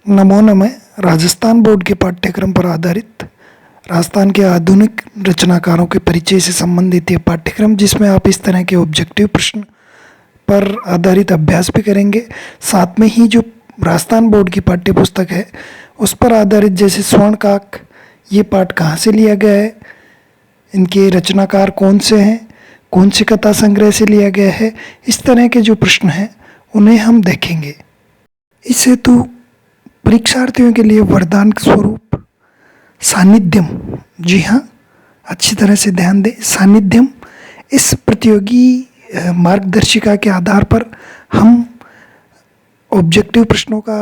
नमो नमः। राजस्थान बोर्ड के पाठ्यक्रम पर आधारित राजस्थान के आधुनिक रचनाकारों के परिचय से संबंधित ये पाठ्यक्रम, जिसमें आप इस तरह के ऑब्जेक्टिव प्रश्न पर आधारित अभ्यास भी करेंगे। साथ में ही जो राजस्थान बोर्ड की पाठ्य पुस्तक है उस पर आधारित, जैसे स्वर्णकाक, ये पाठ कहाँ से लिया गया है, इनके रचनाकार कौन से हैं, कौन सी कथा संग्रह से लिया गया है, इस तरह के जो प्रश्न हैं उन्हें हम देखेंगे। इस हेतु परीक्षार्थियों के लिए वरदान स्वरूप सानिध्यम, जी हाँ, अच्छी तरह से ध्यान दें, सानिध्यम, इस प्रतियोगी मार्गदर्शिका के आधार पर हम ऑब्जेक्टिव प्रश्नों का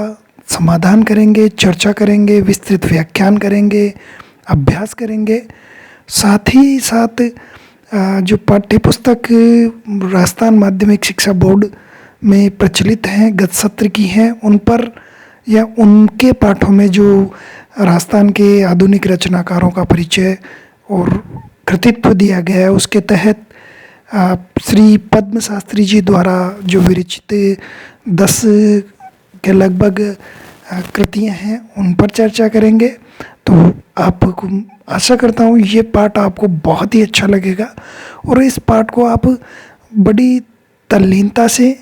समाधान करेंगे, चर्चा करेंगे, विस्तृत व्याख्यान करेंगे, अभ्यास करेंगे। साथ ही साथ जो पाठ्यपुस्तक राजस्थान माध्यमिक शिक्षा बोर्ड में प्रचलित हैं, गत सत्र की हैं, उन पर या उनके पाठों में जो राजस्थान के आधुनिक रचनाकारों का परिचय और कृतित्व दिया गया है, उसके तहत श्री पद्म शास्त्री जी द्वारा जो विरचित 10 के लगभग कृतियां हैं उन पर चर्चा करेंगे। तो आपको आशा करता हूँ ये पाठ आपको बहुत ही अच्छा लगेगा और इस पाठ को आप बड़ी तल्लीनता से,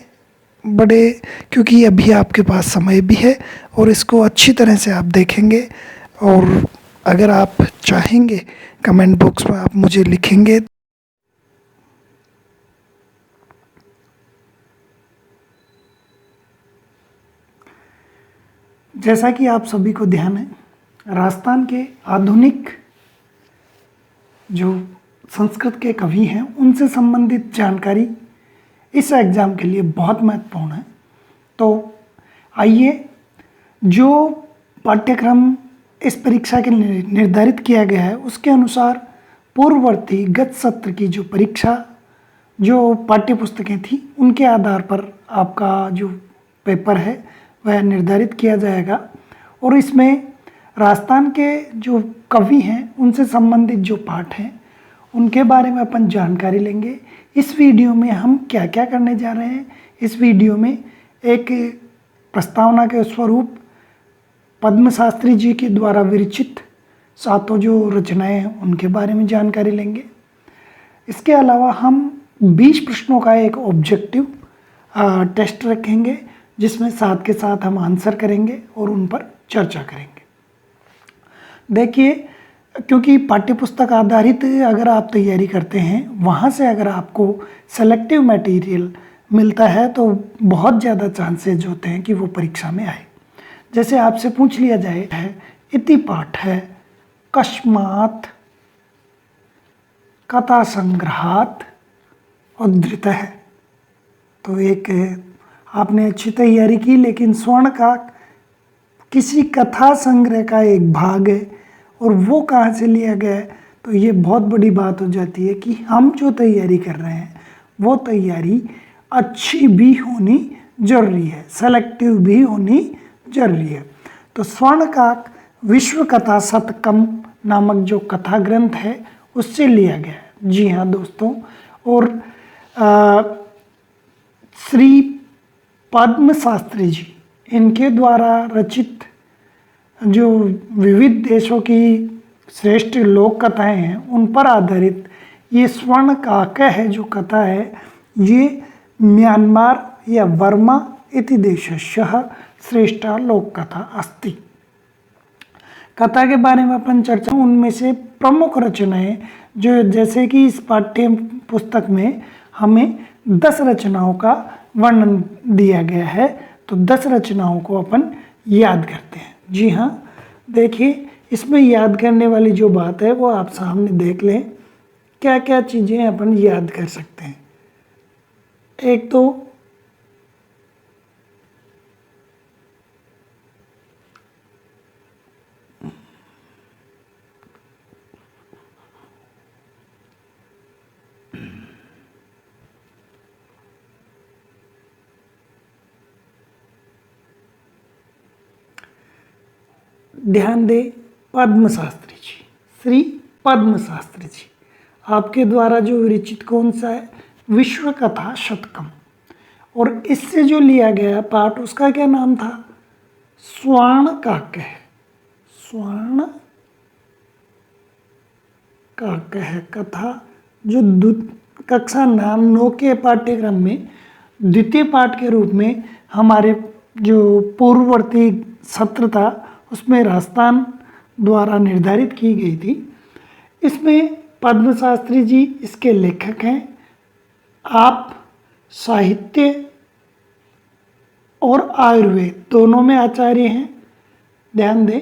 क्योंकि अभी आपके पास समय भी है और इसको अच्छी तरह से आप देखेंगे। और अगर आप चाहेंगे कमेंट बॉक्स में आप मुझे लिखेंगे। जैसा कि आप सभी को ध्यान है, राजस्थान के आधुनिक जो संस्कृत के कवि हैं उनसे संबंधित जानकारी इस एग्ज़ाम के लिए बहुत महत्वपूर्ण है। तो आइए, जो पाठ्यक्रम इस परीक्षा के लिए निर्धारित किया गया है उसके अनुसार पूर्ववर्ती गत सत्र की जो परीक्षा, जो पाठ्यपुस्तकें थी, उनके आधार पर आपका जो पेपर है वह निर्धारित किया जाएगा। और इसमें राजस्थान के जो कवि हैं उनसे संबंधित जो पाठ हैं उनके बारे में अपन जानकारी लेंगे। इस वीडियो में हम क्या क्या करने जा रहे हैं, इस वीडियो में एक प्रस्तावना के स्वरूप पद्म शास्त्री जी के द्वारा विरचित 7 जो रचनाएं हैं उनके बारे में जानकारी लेंगे। इसके अलावा हम 20 प्रश्नों का एक ऑब्जेक्टिव टेस्ट रखेंगे, जिसमें साथ के साथ हम आंसर करेंगे और उन पर चर्चा करेंगे। देखिए, क्योंकि पाठ्यपुस्तक आधारित अगर आप तैयारी करते हैं, वहाँ से अगर आपको सेलेक्टिव मटेरियल मिलता है तो बहुत ज़्यादा चांसेज होते हैं कि वो परीक्षा में आए। जैसे आपसे पूछ लिया जाए है, इति पाठ है, कस्मात् कथा संग्रहात् उद्धृत है। तो एक आपने अच्छी तैयारी की, लेकिन स्वर्ण का किसी कथा संग्रह का एक भाग है और वो कहाँ से लिया गया है, तो ये बहुत बड़ी बात हो जाती है कि हम जो तैयारी कर रहे हैं वो तैयारी अच्छी भी होनी जरूरी है, सेलेक्टिव भी होनी जरूरी है। तो स्वर्णकाक विश्व कथा शतकम नामक जो कथा ग्रंथ है उससे लिया गया है। जी हाँ दोस्तों, और श्री पद्म शास्त्री जी, इनके द्वारा रचित जो विविध देशों की श्रेष्ठ लोक कथाएँ हैं उन पर आधारित ये स्वर्णकाक है जो कथा है, ये म्यांमार या वर्मा इति देशस्य श्रेष्ठा लोक कथा अस्ति। कथा के बारे में अपन चर्चा, उनमें से प्रमुख रचनाएं जो, जैसे कि इस पाठ्य पुस्तक में हमें 10 रचनाओं का वर्णन दिया गया है, तो 10 रचनाओं को अपन याद करते हैं। जी हाँ, देखिए, इसमें याद करने वाली जो बात है वो आप सामने देख लें, क्या क्या चीज़ें अपन याद कर सकते हैं। एक तो ध्यान दे, पद्म शास्त्री जी, श्री पद्म शास्त्री जी, आपके द्वारा जो विरचित कौन सा है, विश्व कथा शतकम, और इससे जो लिया गया पाठ उसका क्या नाम था, स्वर्ण काव्य, स्वर्ण काव्य है कथा, जो कक्षा 9 के पाठ्यक्रम में द्वितीय पाठ के रूप में हमारे जो पूर्ववर्ती सत्र था उसमें राजस्थान द्वारा निर्धारित की गई थी। इसमें पद्म शास्त्री जी इसके लेखक हैं। आप साहित्य और आयुर्वेद दोनों में आचार्य हैं। ध्यान दें,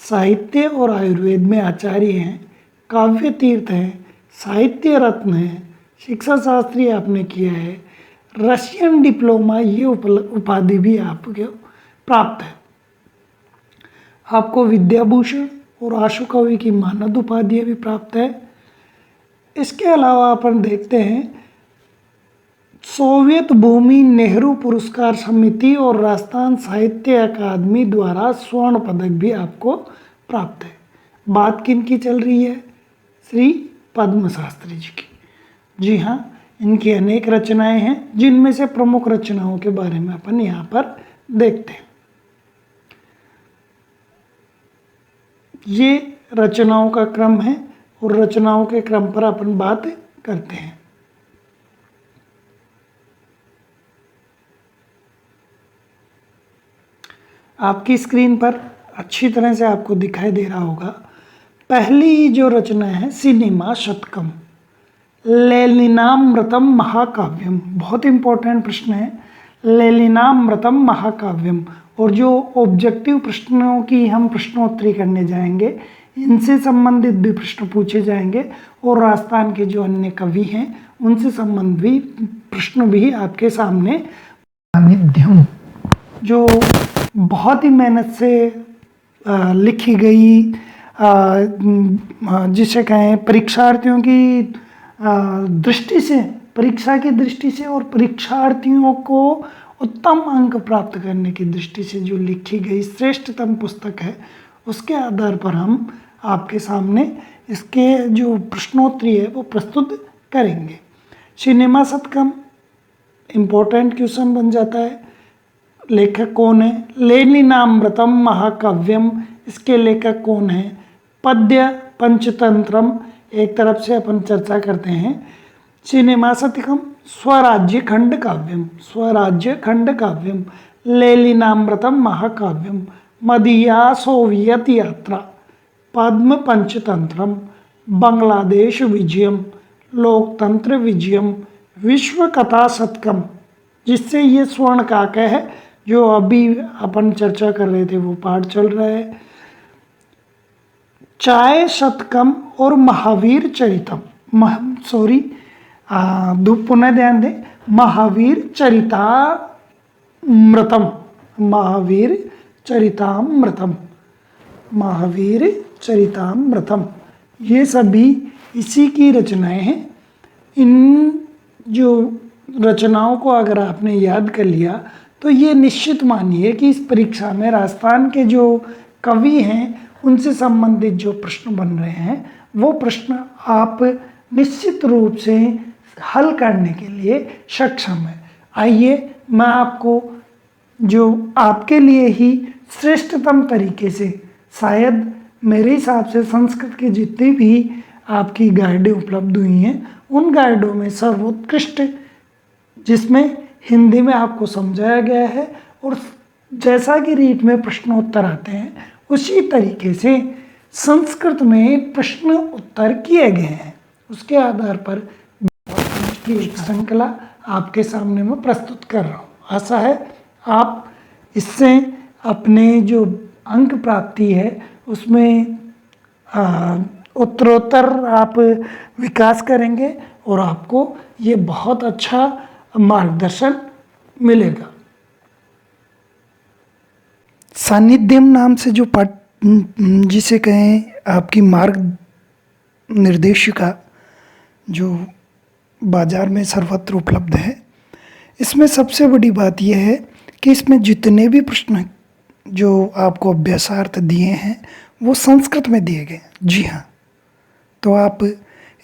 साहित्य और आयुर्वेद में आचार्य हैं, काव्य तीर्थ हैं, साहित्य रत्न हैं, शिक्षा शास्त्री आपने किया है, रशियन डिप्लोमा, ये उपाधि भी आपको प्राप्त है। आपको विद्याभूषण और आशु कवि की मानद उपाधियाँ भी प्राप्त है। इसके अलावा अपन देखते हैं सोवियत भूमि नेहरू पुरस्कार समिति और राजस्थान साहित्य अकादमी द्वारा स्वर्ण पदक भी आपको प्राप्त है। बात किन की चल रही है? श्री पद्म शास्त्री जी की। जी हाँ, इनकी अनेक रचनाएं हैं, जिनमें से प्रमुख रचनाओं के बारे में अपन यहाँ पर देखते हैं। ये रचनाओं का क्रम है और रचनाओं के क्रम पर अपन बात करते हैं। आपकी स्क्रीन पर अच्छी तरह से आपको दिखाई दे रहा होगा। पहली जो रचना है सिनेमा शतकम, ललिनामृतम महाकाव्यम। बहुत इंपॉर्टेंट प्रश्न है, ललिनामृतम महाकाव्यम। और जो ऑब्जेक्टिव प्रश्नों की हम प्रश्नोत्तरी करने जाएंगे, इनसे संबंधित भी प्रश्न पूछे जाएंगे और राजस्थान के जो अन्य कवि हैं उनसे संबंधित प्रश्न भी आपके सामने। सानिध्यम, जो बहुत ही मेहनत से लिखी गई, जिसे कहें परीक्षार्थियों की दृष्टि से, परीक्षा की दृष्टि से और परीक्षार्थियों को उत्तम अंक प्राप्त करने की दृष्टि से जो लिखी गई श्रेष्ठतम पुस्तक है, उसके आधार पर हम आपके सामने इसके जो प्रश्नोत्तरी है वो प्रस्तुत करेंगे। सिनेमा शतकम इम्पोर्टेंट क्वेश्चन बन जाता है। लेखक कौन है? ललिनामृतम महाकाव्यम, इसके लेखक कौन है? पद्य पंचतंत्रम, एक तरफ से अपन चर्चा करते हैं। सिनेमा शतकम स्वराज्य खंड काव्यम, स्वराज्य खंड काव्यम, ललिनामृतम महाकाव्यम, मदीया सोवियत यात्रा, पद्म पंचतंत्रम, बांग्लादेश विजयम, लोकतंत्र विजयम, विश्व कथा शतकम, जिससे ये स्वर्ण काव्य है जो अभी अपन चर्चा कर रहे थे वो पाठ चल रहा है। चाय शतकम और महावीर चरितम, पुनः ध्यान दें, महावीर चरितामृतम, महावीर चरितामृतम, महावीर चरितामृतम, ये सभी इसी की रचनाएं हैं। इन जो रचनाओं को अगर आपने याद कर लिया तो ये निश्चित मानिए कि इस परीक्षा में राजस्थान के जो कवि हैं उनसे संबंधित जो प्रश्न बन रहे हैं वो प्रश्न आप निश्चित रूप से हल करने के लिए सक्षम है। आइए मैं आपको जो आपके लिए ही श्रेष्ठतम तरीके से, शायद मेरे हिसाब से संस्कृत की जितनी भी आपकी गाइडें उपलब्ध हुई हैं उन गाइडों में सर्वोत्कृष्ट, जिसमें हिंदी में आपको समझाया गया है और जैसा कि रीट में प्रश्नोत्तर आते हैं उसी तरीके से संस्कृत में प्रश्न उत्तर किए गए हैं। उसके आधार पर एक श्रृंखला आपके सामने मैं प्रस्तुत कर रहा हूँ। आशा है आप इससे अपने जो अंक प्राप्ति है उसमें उत्तरोत्तर आप विकास करेंगे और आपको ये बहुत अच्छा मार्गदर्शन मिलेगा। सानिध्यम नाम से जो पाठ, जिसे कहें आपकी मार्ग निर्देशिका, जो बाज़ार में सर्वत्र उपलब्ध है, इसमें सबसे बड़ी बात यह है कि इसमें जितने भी प्रश्न जो आपको अभ्यासार्थ दिए हैं वो संस्कृत में दिए गए। जी हाँ, तो आप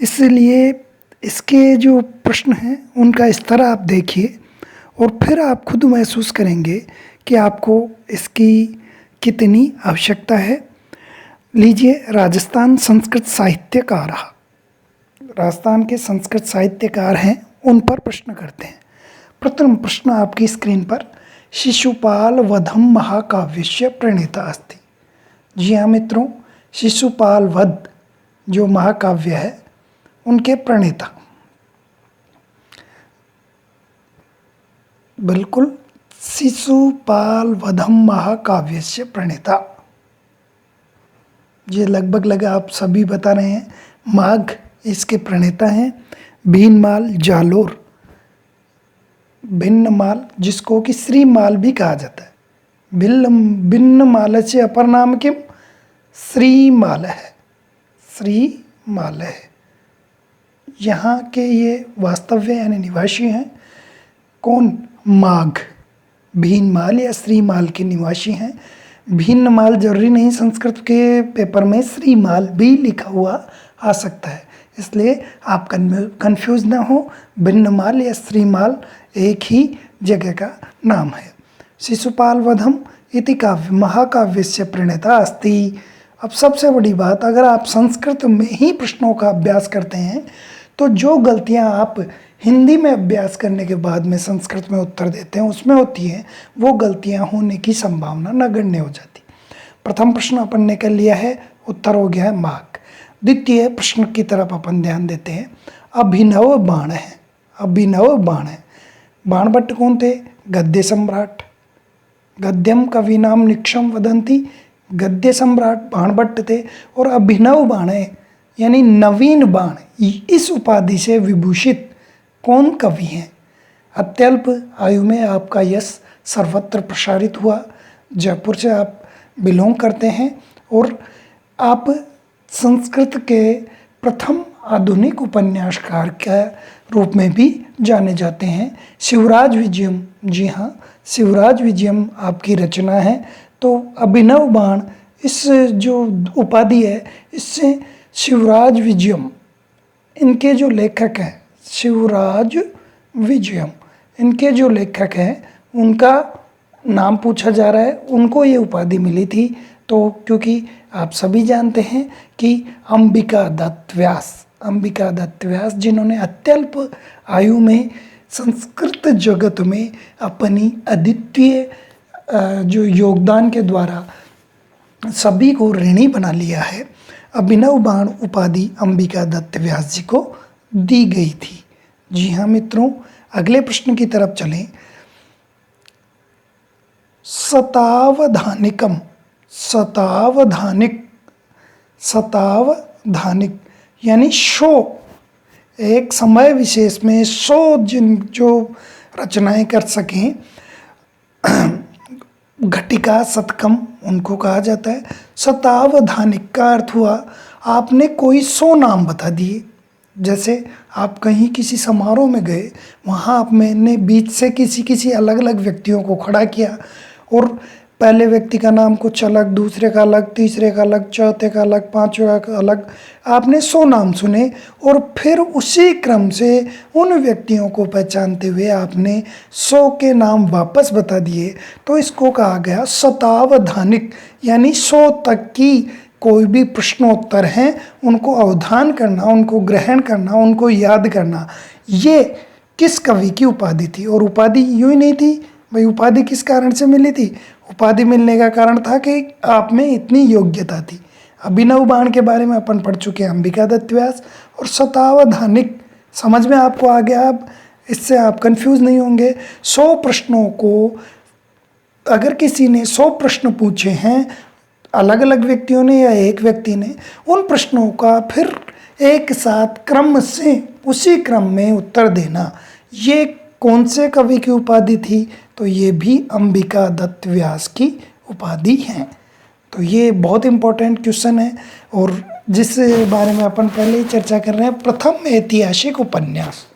इसलिए इसके जो प्रश्न हैं उनका स्तर आप देखिए और फिर आप खुद महसूस करेंगे कि आपको इसकी कितनी आवश्यकता है? लीजिए, राजस्थान संस्कृत साहित्यकार, राजस्थान के संस्कृत साहित्यकार हैं, उन पर प्रश्न करते हैं। प्रथम प्रश्न आपकी स्क्रीन पर, शिशुपाल वधम महाकाव्यस्य प्रणेता अस्ति। जी हाँ मित्रों, शिशुपाल वध जो महाकाव्य है उनके प्रणेता, बिल्कुल, शिशुपाल वधम महाकाव्यस्य प्रणेता। ये लगभग आप सभी बता रहे हैं। माघ इसके प्रणेता हैं। भीनमाल जालोर, भिन्नमाल जिसको कि श्रीमाल भी कहा जाता है, भिन्नमाल से अपर नाम किम? श्रीमाल है, श्रीमाल है। यहाँ के ये वास्तव्य यानी निवासी हैं। कौन? माघ, भीनमाल या श्रीमाल के निवासी हैं। भिन्नमाल जरूरी नहीं, संस्कृत के पेपर में श्रीमाल भी लिखा हुआ आ सकता है, इसलिए आप कंफ्यूज ना हो। भिन्नमाल या श्रीमाल एक ही जगह का नाम है। शिशुपाल वधम इति काव्य महाकाव्यस्य प्रणेता अस्ति। अब सबसे बड़ी बात, अगर आप संस्कृत में ही प्रश्नों का अभ्यास करते हैं तो जो गलतियां आप हिंदी में अभ्यास करने के बाद में संस्कृत में उत्तर देते हैं उसमें होती हैं, वो गलतियां होने की संभावना नगण्य हो जाती। प्रथम प्रश्न अपन ने कर लिया है, उत्तर हो गया है माघ। द्वितीय प्रश्न की तरफ अपन ध्यान देते हैं। अभिनव बाण है, अभिनव बाण है। बाणभट्ट कौन थे? गद्य सम्राट, गद्यम कविनाम निक्षम वदंती, गद्य सम्राट बाणभट्ट थे। और अभिनव बाण है यानी नवीन बाण, इस उपाधि से विभूषित कौन कवि हैं? अत्यल्प आयु में आपका यश सर्वत्र प्रसारित हुआ। जयपुर से आप बिलोंग करते हैं और आप संस्कृत के प्रथम आधुनिक उपन्यासकार के रूप में भी जाने जाते हैं। शिवराज विजयम, जी हाँ, शिवराज विजयम आपकी रचना है। तो अभिनव बाण इस जो उपाधि है, इससे शिवराज विजयम, इनके जो लेखक हैं, शिवराज विजयम, इनके जो लेखक हैं उनका नाम पूछा जा रहा है, उनको ये उपाधि मिली थी। तो क्योंकि आप सभी जानते हैं कि अंबिका दत्त व्यास, अंबिका दत्त व्यास जिन्होंने अत्यल्प आयु में संस्कृत जगत में अपनी अद्वितीय जो योगदान के द्वारा सभी को ऋणी बना लिया है, अभिनव बाण उपाधि अंबिका दत्त व्यास जी को दी गई थी। जी हाँ मित्रों, अगले प्रश्न की तरफ चलें। शतावधानिकम, शतावधानिक, शतावधानिक यानी 100, एक समय विशेष में 100 जो रचनाएं कर सकें, घटिका शतकम उनको कहा जाता है। शतावधानिक का अर्थ हुआ आपने कोई 100 नाम बता दिए। जैसे आप कहीं किसी समारोह में गए, वहाँ आप मैंने बीच से किसी अलग अलग व्यक्तियों को खड़ा किया और पहले व्यक्ति का नाम कुछ अलग, दूसरे का अलग, तीसरे का अलग, चौथे का अलग, पांचवा का अलग, आपने 100 नाम सुने और फिर उसी क्रम से उन व्यक्तियों को पहचानते हुए आपने 100 के नाम वापस बता दिए। तो इसको कहा गया शतावधानिक, यानी 100 तक की कोई भी प्रश्नोत्तर हैं उनको अवधान करना, उनको ग्रहण करना, उनको याद करना, ये किस कवि की उपाधि थी। और उपाधि यूँ ही नहीं थी भाई, उपाधि किस कारण से मिली थी? उपाधि मिलने का कारण था कि आप में इतनी योग्यता थी। अभिनव बाण के बारे में अपन पढ़ चुके हैं, अंबिका दत्त व्यास। और शतावधानिक समझ में आपको आ गया, अब इससे आप कंफ्यूज नहीं होंगे। 100 प्रश्नों को, अगर किसी ने 100 प्रश्न पूछे हैं अलग अलग व्यक्तियों ने या एक व्यक्ति ने, उन प्रश्नों का फिर एक साथ क्रम से उसी क्रम में उत्तर देना, ये कौन से कवि की उपाधि थी? तो ये भी अंबिका दत्त व्यास की उपाधि है। तो ये बहुत इम्पोर्टेंट क्वेश्चन है और जिस बारे में अपन पहले ही चर्चा कर रहे हैं। प्रथम ऐतिहासिक उपन्यास,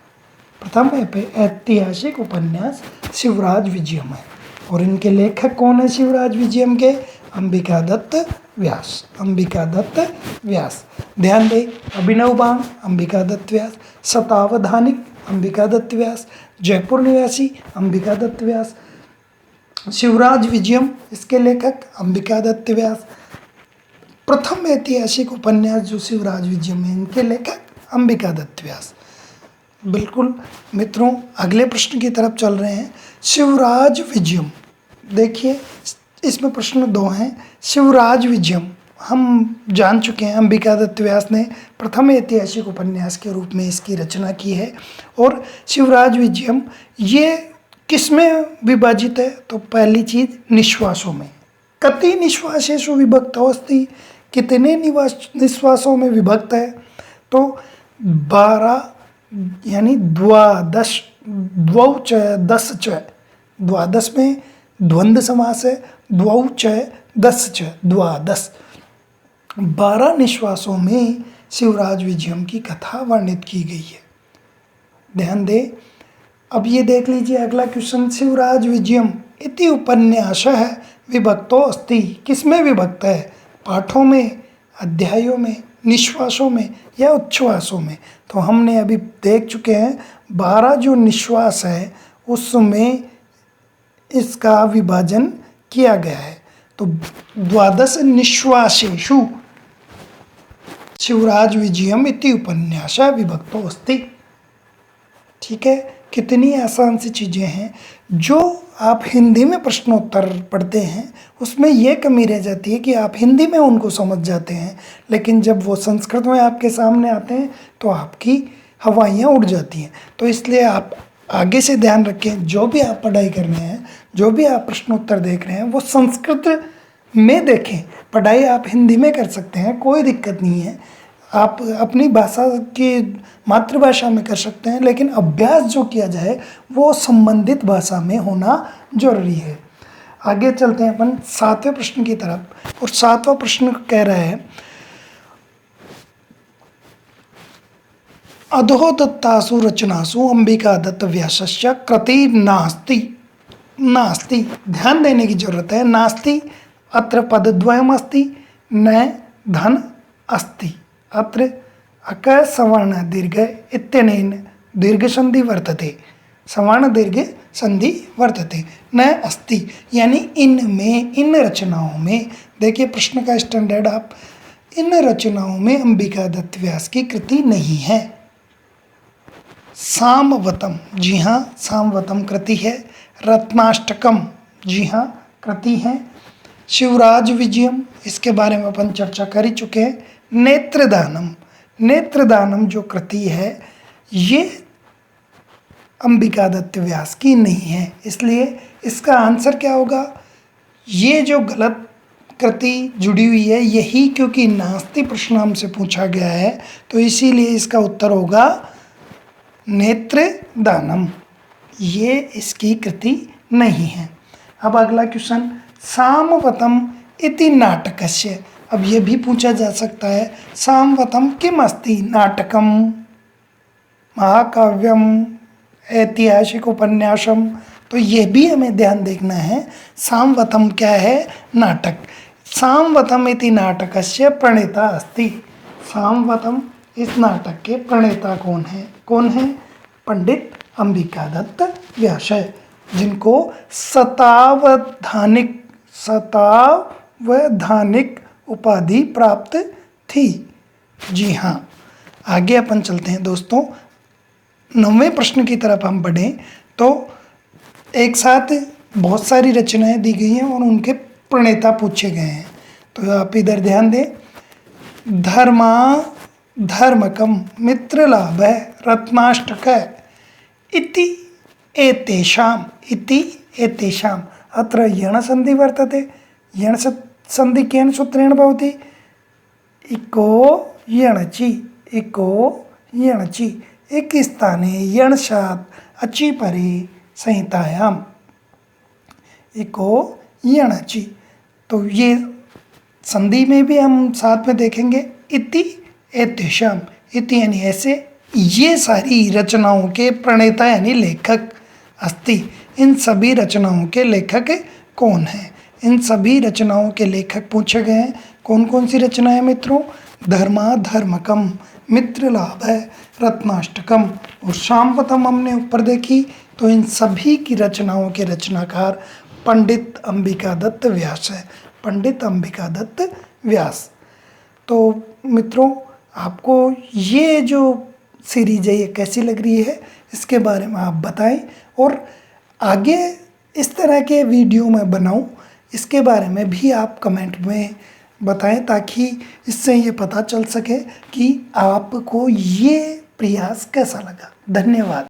प्रथम ऐतिहासिक उपन्यास शिवराज विजयम है। और इनके लेखक कौन है शिवराज विजयम के? अंबिका दत्त व्यास, अंबिका दत्त व्यास। ध्यान दें, अभिनव बाण अंबिका दत्त व्यास, शतावधानिक अंबिका दत्त व्यास, जयपुर निवासी अंबिका दत्त व्यास, शिवराज विजयम, इसके लेखक अंबिका दत्त व्यास। प्रथम ऐतिहासिक उपन्यास जो शिवराज विजयम है, इनके लेखक अंबिका दत्त व्यास। बिल्कुल मित्रों, अगले प्रश्न की तरफ चल रहे हैं। शिवराज विजयम, देखिए इसमें प्रश्न 2 हैं। शिवराज विजयम हम जान चुके हैं, अंबिका दत्त व्यास ने प्रथम ऐतिहासिक उपन्यास के रूप में इसकी रचना की है। और शिवराज विजयम ये किसमें विभाजित है? तो पहली चीज़ निश्वासों में। कति निश्वासेषु विभक्त अस्ति, कितने निश्वासों में विभक्त है? तो 12 यानी द्वादश, द्वौ च दस च, द्वादश में द्वंद्व समास है, द्वौ च दस च, द्वादश 12 निश्वासों में शिवराज विजयम की कथा वर्णित की गई है। ध्यान दे। अब ये देख लीजिए अगला क्वेश्चन। शिवराज विजयम इति उपन्यासः विभक्तो अस्ति, किसमें विभक्त है? पाठों में, अध्यायों में, निश्वासों में या उच्छ्वासों में? तो हमने अभी देख चुके हैं 12 जो निश्वास है उसमें इसका विभाजन किया गया है। तो द्वादश निश्वासेषु शिवराज विजयम इति उपन्यासः विभक्तो अस्ति। ठीक है, कितनी आसान सी चीज़ें हैं। जो आप हिंदी में प्रश्नोत्तर पढ़ते हैं उसमें यह कमी रह जाती है कि आप हिंदी में उनको समझ जाते हैं, लेकिन जब वो संस्कृत में आपके सामने आते हैं तो आपकी हवाइयाँ उड़ जाती हैं। तो इसलिए आप आगे से ध्यान रखें, जो भी आप पढ़ाई कर रहे हैं, जो भी आप प्रश्नोत्तर देख रहे हैं, वो संस्कृत में देखें। पढ़ाई आप हिंदी में कर सकते हैं, कोई दिक्कत नहीं है। आप अपनी भाषा की मातृभाषा में कर सकते हैं, लेकिन अभ्यास जो किया जाए वो संबंधित भाषा में होना जरूरी है। आगे चलते हैं अपन 7वें प्रश्न की तरफ। और 7वां प्रश्न कह रहा है अधो दत्तासु रचनासु अंबिका दत्त व्यासस्य कृति नास्ति। नास्ति, ध्यान देने की जरूरत है। नास्ति अत्र पदद्वयम् अस्ति, न धन अस्ति। अत्र अक सवर्ण दीर्घ इत्यनेन दीर्घ संधि वर्तते, सवर्ण दीर्घ संधि वर्तते, न अस्ति। यानी इनमें, इन रचनाओं में, देखिए प्रश्न का स्टैंडर्ड आप, इन रचनाओं में अंबिका दत्त व्यास की कृति नहीं है। सामवतम, जी हाँ सामवतम कृति है। रत्नाष्टकम, जी हाँ कृति है। शिवराज विजयम, इसके बारे में अपन चर्चा कर ही चुके हैं। नेत्रदानम, नेत्रदानम जो कृति है ये अंबिका दत्त व्यास की नहीं है, इसलिए इसका आंसर क्या होगा? ये जो गलत कृति जुड़ी हुई है यही, क्योंकि नास्ति प्रश्न हमसे पूछा गया है तो इसीलिए इसका उत्तर होगा नेत्रदानम, ये इसकी कृति नहीं है। अब अगला क्वेश्चन, सामवतम इति नाटकस्य। अब ये भी पूछा जा सकता है सामवतम किम अस्ति नाटकम, महाकाव्यम, ऐतिहासिक उपन्यासम। तो ये भी हमें ध्यान देखना है। सामवतम क्या है? नाटक। सामवतम इति नाटकस्य प्रणेता अस्ति। सामवतम, इस नाटक के प्रणेता कौन है? कौन है? पंडित अंबिका दत्त व्यास है, जिनको शतावधानिक उपाधि प्राप्त थी। जी हाँ, आगे अपन चलते हैं दोस्तों। 9वें प्रश्न की तरफ हम बढ़ें तो एक साथ बहुत सारी रचनाएं दी गई हैं और उनके प्रणेता पूछे गए हैं। तो आप इधर ध्यान दें। धर्मकम, मित्रलाभ, रत्नाष्टक इति एतेषाम, इति एतेषाम। अत्र यण संधि वर्तते। यण संधि केन सूत्रेण भवति? इको यणचि, इको यणचि। एक स्थाने यणशात् अचि परे संहितायाम, इको यणचि। तो ये संधि में भी हम साथ में देखेंगे इति एतेषाम। इति यानी ऐसे, ये सारी रचनाओं के प्रणेता यानी लेखक अस्ति। इन सभी रचनाओं के लेखक कौन हैं? इन सभी रचनाओं के लेखक पूछे गए हैं। कौन कौन सी रचनाएं मित्रों? धर्मकम, मित्रलाभ, रत्नाष्टकम और सामवतम हमने ऊपर देखी। तो इन सभी की रचनाओं के रचनाकार पंडित अंबिका दत्त व्यास है, पंडित अंबिका दत्त व्यास। तो मित्रों, आपको ये जो सीरीज है ये कैसी लग रही है, इसके बारे में आप बताएं, और आगे इस तरह के वीडियो मैं बनाऊं इसके बारे में भी आप कमेंट में बताएं, ताकि इससे ये पता चल सके कि आपको ये प्रयास कैसा लगा। धन्यवाद।